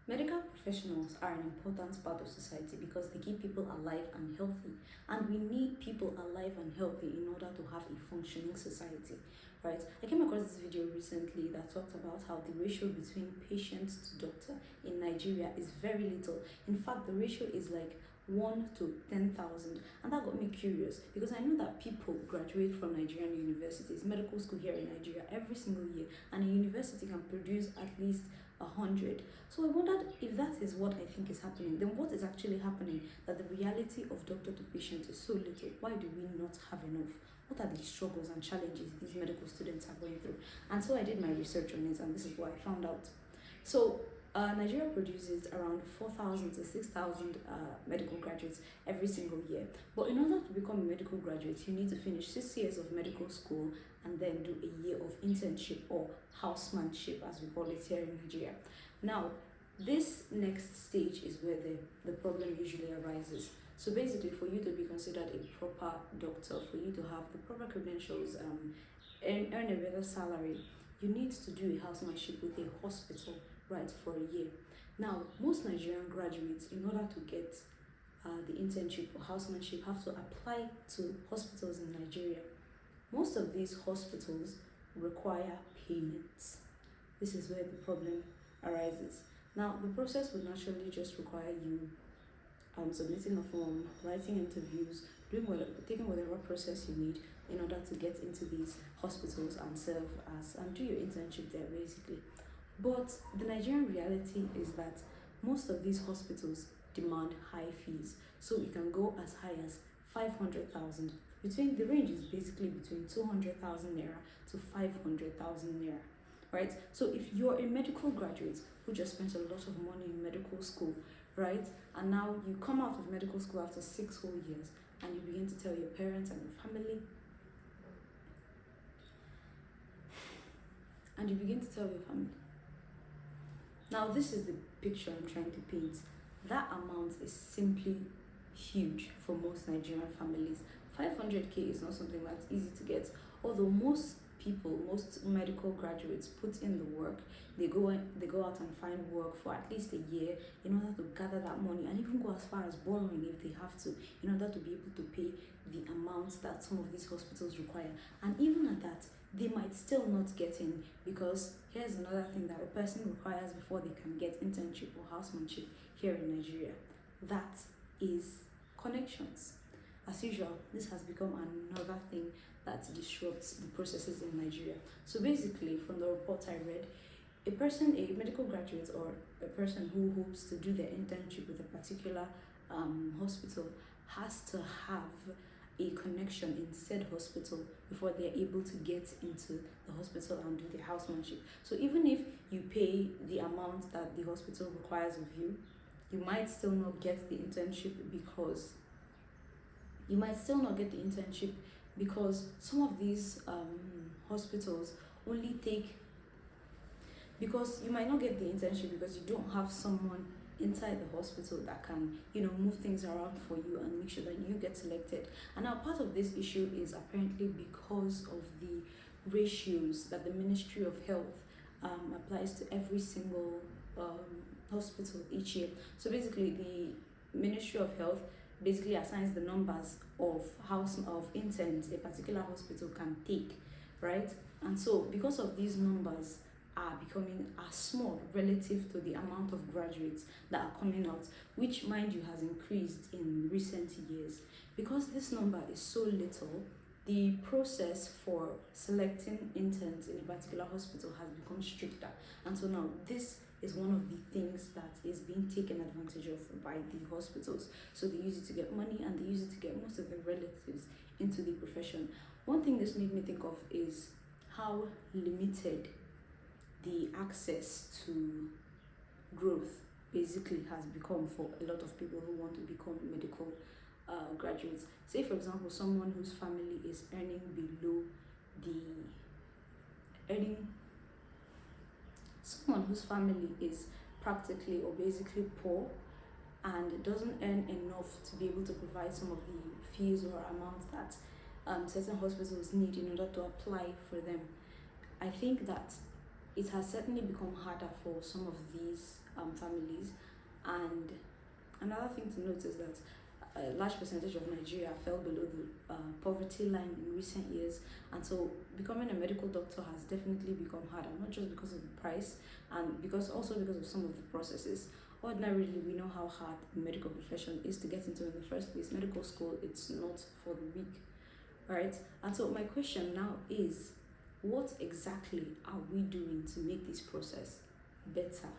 Medical professionals are an important part of society because they keep people alive and healthy, and we need people alive and healthy in order to have a functioning society, right? I came across this video recently that talked about how the ratio between patient to doctor in Nigeria is very little. In fact, the ratio is like 1 to 10,000, and that got me curious because I know that people graduate from Nigerian universities, medical school here in Nigeria every single year, and a university can produce at least 100. So I wondered if that is what I think is happening, then what is actually happening that the reality of doctor to patient is so little? Why do we not have enough? What are the struggles and challenges these medical students are going through? And so I did my research on it, and this is what I found out. So Nigeria produces around 4,000 to 6,000 medical graduates every single year. But in order to become a medical graduate, you need to finish 6 years of medical school and then do a year of internship or housemanship, as we call it here in Nigeria. Now, this next stage is where the problem usually arises. So basically, for you to be considered a proper doctor, for you to have the proper credentials, earn a better salary, you need to do a housemanship with a hospital, right, for a year. Now, most Nigerian graduates, in order to get the internship or housemanship, have to apply to hospitals in Nigeria. Most of these hospitals require payments. This is where the problem arises. Now, the process would naturally just require you submitting a form, writing interviews, taking whatever process you need in order to get into these hospitals and serve as and do your internship there basically. But the Nigerian reality is that most of these hospitals demand high fees, so it can go as high as 500,000. The range is basically between 200,000 naira to 500,000 naira, right? So if you're a medical graduate who just spent a lot of money in medical school, right, and now you come out of medical school after 6 whole years and you begin to tell your parents and your family, now this is the picture I'm trying to paint. That amount is simply huge for most Nigerian families. 500k is not something that's easy to get, although most medical graduates put in the work. They go out and find work for at least a year in order to gather that money, and even go as far as borrowing if they have to, in order to be able to pay the amounts that some of these hospitals require. And even at that, they might still not get in, because here's another thing that a person requires before they can get internship or housemanship here in Nigeria. That is connections. As usual, this has become another thing that disrupts the processes in Nigeria. So basically, from the report I read, a medical graduate or a person who hopes to do their internship with a particular hospital has to have a connection in said hospital before they're able to get into the hospital and do the housemanship. So even if you pay the amount that the hospital requires of you, you might still not get the internship because some of these hospitals only take, because you might not get the internship because you don't have someone inside the hospital that can, move things around for you and make sure that you get selected. And now part of this issue is apparently because of the ratios that the Ministry of Health applies to every single hospital each year. So basically, the Ministry of Health basically assigns the numbers of interns a particular hospital can take, right? And so because of these numbers are becoming as small relative to the amount of graduates that are coming out, which, mind you, has increased in recent years. Because this number is so little, the process for selecting interns in a particular hospital has become stricter. And so now this is one of the things that is being taken advantage of by the hospitals. So they use it to get money, and they use it to get most of their relatives into the profession. One thing this made me think of is how limited the access to growth basically has become for a lot of people who want to become medical graduates. Say, for example, someone whose family is someone whose family is practically or basically poor and doesn't earn enough to be able to provide some of the fees or amounts that certain hospitals need in order to apply for them. I think that it has certainly become harder for some of these families. And another thing to note is that a large percentage of Nigeria fell below the poverty line in recent years, and so becoming a medical doctor has definitely become harder, not just because of the price, and because of some of the processes. Ordinarily, we know how hard the medical profession is to get into in the first place. Medical school, it's not for the weak, right? And so my question now is, what exactly are we doing to make this process better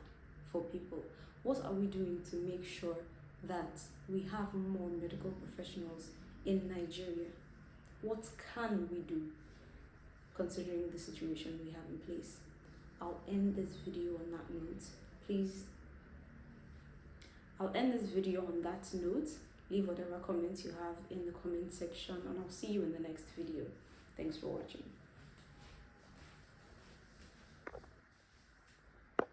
for people? What are we doing to make sure that we have more medical professionals in Nigeria? What can we do considering the situation we have in place? I'll end this video on that note. I'll end this video on that note. Leave whatever comments you have in the comment section, and I'll see you in the next video. Thanks for watching.